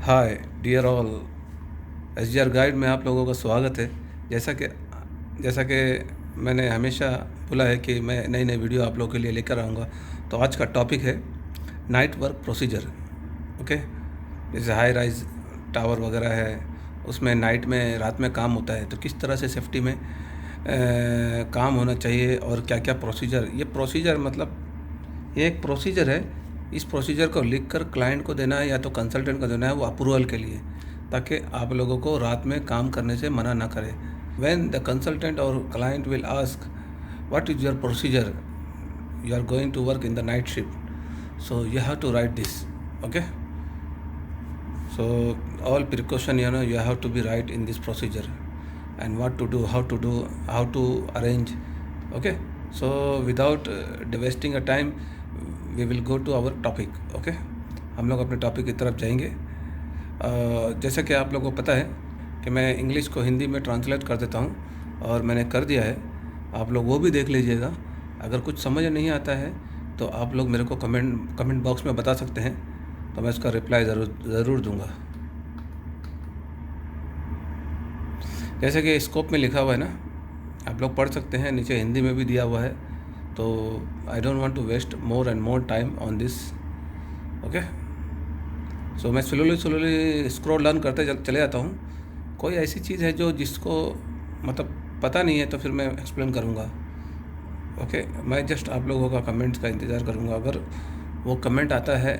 हाय dear all, SGR guide में आप लोगों का स्वागत है। जैसा कि जैसा कि मैंने हमेशा बोला है कि मैं नई नई वीडियो आप लोगों के लिए लेकर आऊँगा। तो आज का टॉपिक है नाइट वर्क प्रोसीजर। ओके, जैसे हाई राइज टावर वगैरह है, उसमें नाइट में रात में काम होता है, तो किस तरह से सेफ्टी में काम होना चाहिए और क्या क्या प्रोसीजर। ये प्रोसीजर मतलब ये एक प्रोसीजर है। इस प्रोसीजर को लिखकर क्लाइंट को देना है या तो कंसल्टेंट को देना है, वो अप्रूवल के लिए, ताकि आप लोगों को रात में काम करने से मना ना करे। व्हेन द कंसल्टेंट और client will ask what is your procedure, you are going to work in the night shift, so you have to write this. Okay, so all precaution, you have to be right in this procedure, and what to do, how to arrange. Okay, so without wasting a time, we will go to our topic. Okay, हम लोग अपने topic की तरफ जाएंगे। जैसा कि आप लोगों को पता है कि मैं इंग्लिश को हिंदी में ट्रांसलेट कर देता हूँ, और मैंने कर दिया है। आप लोग वो भी देख लीजिएगा। अगर कुछ समझ नहीं आता है तो आप लोग मेरे को कमेंट बॉक्स में बता सकते हैं, तो मैं इसका रिप्लाई ज़रूर दूंगा। जैसे कि स्कोप में लिखा हुआ है ना, आप लोग पढ़ सकते हैं, नीचे हिंदी में भी दिया हुआ है। तो I don't want to waste more and more time on this. Okay, so मैं स्लोली स्क्रॉल डाउन करते चले जाता हूँ। कोई ऐसी चीज़ है जो जिसको मतलब पता नहीं है तो फिर मैं एक्सप्लेन करूँगा। ओके, मैं जस्ट आप लोगों का कमेंट्स का इंतज़ार करूँगा। अगर वो कमेंट आता है,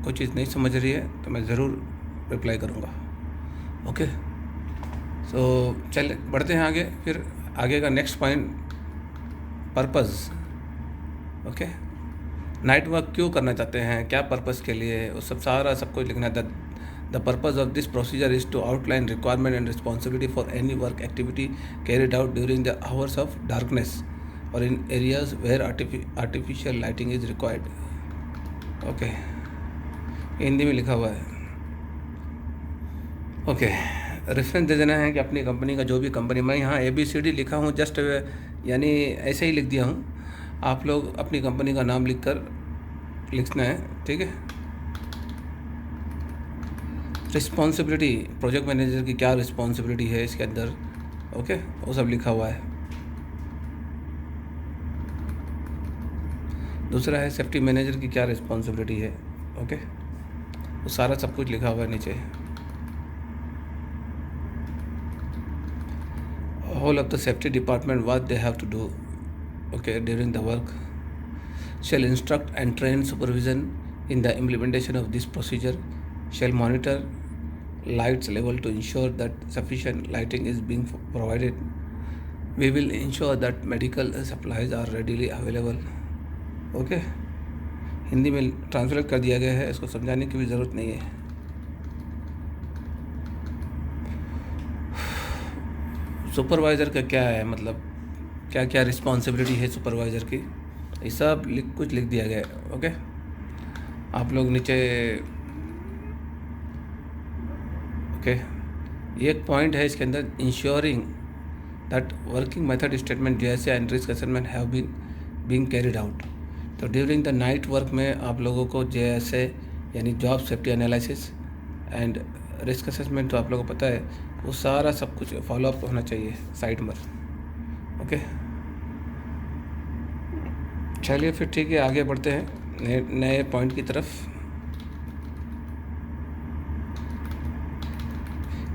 कोई चीज़ नहीं समझ रही है, तो मैं ज़रूर रिप्लाई करूँगा। ओके, सो चल बढ़ते हैं आगे। फिर आगे का next point, purpose. Okay, night work क्यों करना चाहते हैं, क्या पर्पज़ के लिए, वो सब कुछ लिखना है। The purpose of this procedure is to outline requirement and responsibility for any work activity carried out during the hours of darkness और in areas where artificial lighting is required. Okay, Hindi में लिखा हुआ है। ओके, रेफरेंस दे देना है कि अपनी company का जो भी कंपनी, मैं यहाँ ABCD लिखा हूँ, जस्ट यानी ऐसे ही लिख दिया हूँ। आप लोग अपनी कंपनी का नाम लिखना है, ठीक है। रिस्पॉन्सिबिलिटी, प्रोजेक्ट मैनेजर की क्या रिस्पॉन्सिबिलिटी है इसके अंदर, ओके, वो सब लिखा हुआ है। दूसरा है सेफ्टी मैनेजर की क्या रिस्पॉन्सिबिलिटी है, ओके, वो सारा सब कुछ लिखा हुआ है नीचे। Whole of the safety department, what they have to do, okay, during the work, shall instruct and train supervision in the implementation of this procedure, shall monitor lights level to ensure that sufficient lighting is being provided, we will ensure that medical supplies are readily available। okay, Hindi में translate कर दिया गया है, इसको समझाने की भी ज़रूरत नहीं है। सुपरवाइज़र का क्या है, मतलब क्या क्या रिस्पॉन्सिबिलिटी है सुपरवाइज़र की, ये सब कुछ लिख दिया गया है। ओके, आप लोग नीचे, ओके, ये एक पॉइंट है इसके अंदर, ensuring that working method statement जैसे and risk assessment have been carried out. तो ड्यूरिंग द नाइट वर्क में आप लोगों को जैसे यानी job safety analysis and risk assessment, तो आप लोगों को पता है, वो सारा सब कुछ फॉलोअप होना चाहिए साइट में। ओके, चलिए फिर ठीक है, आगे बढ़ते हैं नए पॉइंट की तरफ।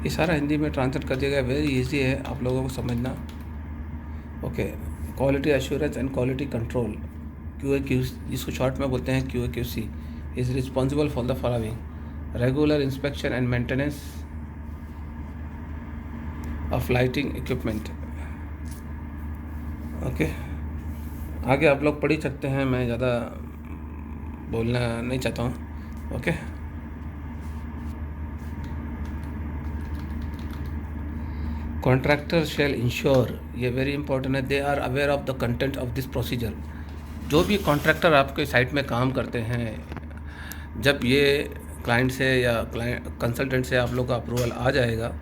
ये सारा हिंदी में ट्रांसलेट कर दिया गया, वेरी इजी है आप लोगों को समझना। Okay, quality assurance and quality control, QAQC, जिसको शॉर्ट में बोलते हैं QAQC, is responsible for the following: regular inspection and maintenance of lighting equipment. Okay, आगे आप लोग पढ़ ही सकते हैं, मैं ज़्यादा बोलना नहीं चाहता हूँ। ओके, कॉन्ट्रैक्टर शेल इंश्योर, ये वेरी इंपॉर्टेंट है, they are aware of the content of this procedure. जो भी कॉन्ट्रैक्टर आपके साइट में काम करते हैं, जब ये क्लाइंट से या कंसल्टेंट से आप लोग का अप्रूवल आ जाएगा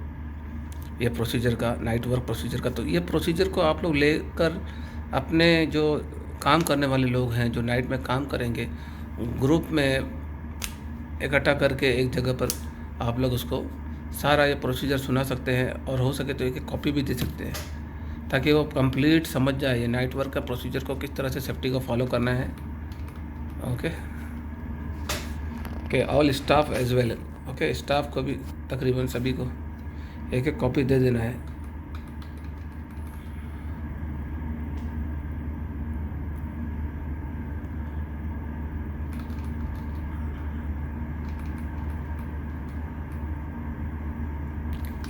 ये प्रोसीजर का, नाइट वर्क प्रोसीजर का, तो ये प्रोसीजर को आप लोग लेकर अपने जो काम करने वाले लोग हैं, जो नाइट में काम करेंगे, ग्रुप में इकट्ठा करके एक जगह पर आप लोग उसको सारा ये प्रोसीजर सुना सकते हैं, और हो सके तो एक कॉपी भी दे सकते हैं, ताकि वो कंप्लीट समझ जाए ये नाइट वर्क का प्रोसीजर को किस तरह से सेफ्टी को फॉलो करना है। ओके के all staff as well. Okay, staff को भी तकरीबन सभी को एक एक कॉपी दे देना है।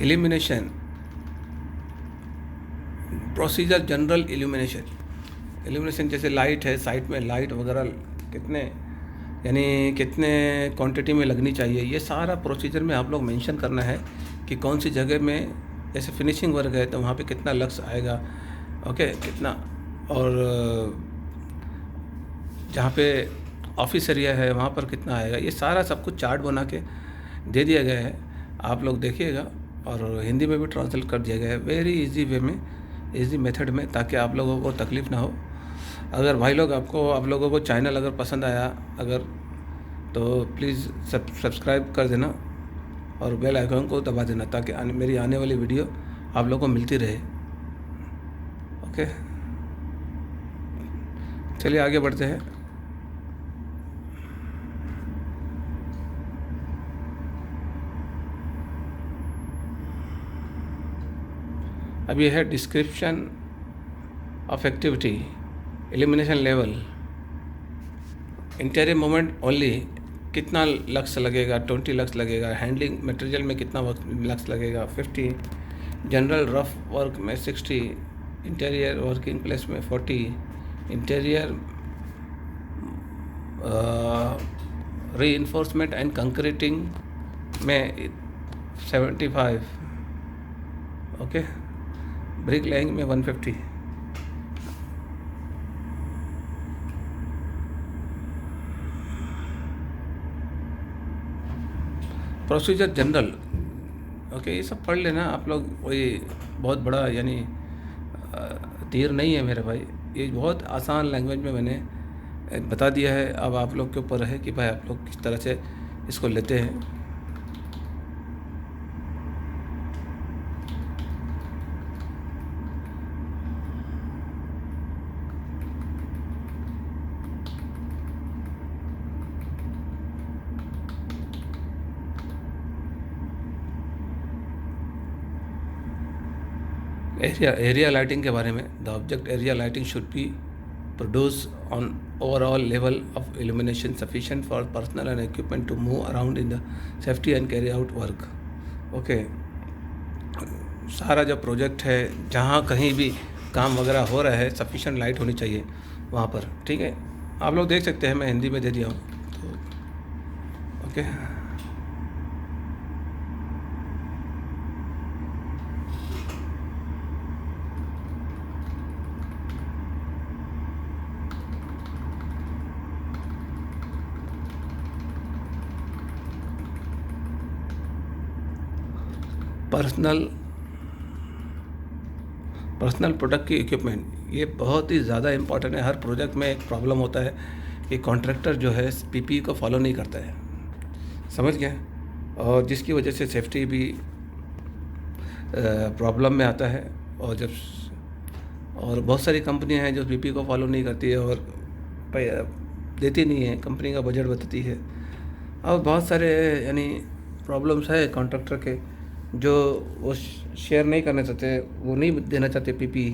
इल्यूमिनेशन प्रोसीजर, जनरल इल्यूमिनेशन जैसे लाइट है, साइट में लाइट वगैरह कितने कितने क्वांटिटी में लगनी चाहिए, ये सारा प्रोसीजर में आप लोग मेंशन करना है कि कौन सी जगह में, जैसे फिनिशिंग वर्क है तो वहाँ पे कितना लक्स आएगा, ओके, कितना, और जहाँ पे ऑफिस एरिया है वहाँ पर कितना आएगा, ये सारा सब कुछ चार्ट बना के दे दिया गया है। आप लोग देखिएगा, और हिंदी में भी ट्रांसलेट कर दिया गया है वेरी इजी वे में, इजी मेथड में, ताकि आप लोगों को तकलीफ़ ना हो। अगर भाई लोग आप लोगों को चैनल अगर पसंद आया अगर, तो प्लीज़ सब्सक्राइब कर देना और बेल आइकन को दबा देना, ताकि मेरी आने वाली वीडियो आप लोगों को मिलती रहे। ओके, चलिए आगे बढ़ते हैं। अब ये है description of activity, elimination level, interior moment only कितना लक्स लगेगा, 20 लक्स लगेगा, हैंडलिंग मटेरियल में कितना लक्स लगेगा 50, जनरल रफ वर्क में 60, इंटीरियर वर्किंग प्लेस में 40, इंटीरियर रीइंफोर्समेंट एंड कंक्रीटिंग में 75, ओके, ब्रिक लेइंग में 150। प्रोसीजर जनरल, ओके, ये सब पढ़ लेना आप लोग, वही बहुत बड़ा तीर नहीं है मेरे भाई, ये बहुत आसान लैंग्वेज में मैंने बता दिया है। अब आप लोग के ऊपर है कि भाई आप लोग किस तरह से इसको लेते हैं। एरिया लाइटिंग के बारे में, the object area lighting should be produce on overall level of illumination sufficient for personal and equipment to move around in the safety and carry out work. Okay, सारा जो प्रोजेक्ट है, जहाँ कहीं भी काम वगैरह हो रहा है, सफिशिएंट लाइट होनी चाहिए वहाँ पर, ठीक है। आप लोग देख सकते हैं, मैं हिंदी में दे दिया हूँ तो ओके। पर्सनल प्रोडक्ट की इक्विपमेंट, ये बहुत ही ज़्यादा इम्पॉर्टेंट है। हर प्रोजेक्ट में एक प्रॉब्लम होता है कि कॉन्ट्रैक्टर जो है पीपीई को फॉलो नहीं करता है, समझ गए, और जिसकी वजह से सेफ्टी भी प्रॉब्लम में आता है। और बहुत सारी कंपनियां हैं जो पीपीई को फॉलो नहीं करती है और देती नहीं है, कंपनी का बजट बताती है, और बहुत सारे प्रॉब्लम्स है कॉन्ट्रैक्टर के, जो वो शेयर नहीं करना चाहते, वो नहीं देना चाहते पीपीई।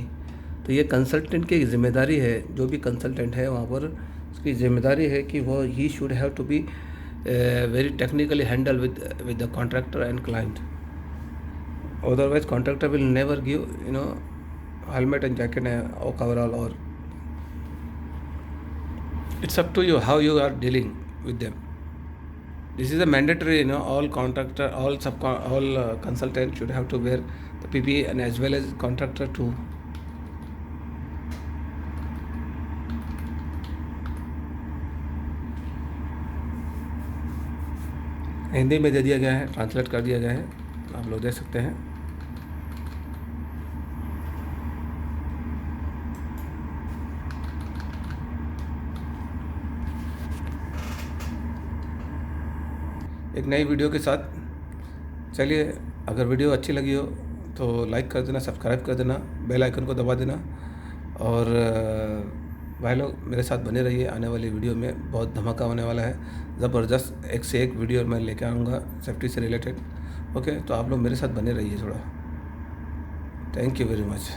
तो ये कंसल्टेंट की जिम्मेदारी है, जो भी कंसल्टेंट है वहाँ पर उसकी जिम्मेदारी है कि वो ही should have to be very technically handle with the contractor and client, otherwise contractor will never give helmet and jacket और कवरऑल, और it's up to you how you are dealing with them. This is a mandatory, all contractor, all consultants should have to wear the PPE, and as well as contractor too. Hindi में दे दिया गया है, translate कर दिया गया है, आप लोग देख सकते हैं। एक नई वीडियो के साथ चलिए, अगर वीडियो अच्छी लगी हो तो लाइक कर देना, सब्सक्राइब कर देना, बेल आइकन को दबा देना। और भाई लोग मेरे साथ बने रहिए, आने वाली वीडियो में बहुत धमाका होने वाला है, ज़बरदस्त एक से एक वीडियो मैं लेकर आऊँगा सेफ्टी से रिलेटेड। ओके, तो आप लोग मेरे साथ बने रहिए थोड़ा। Thank you very much.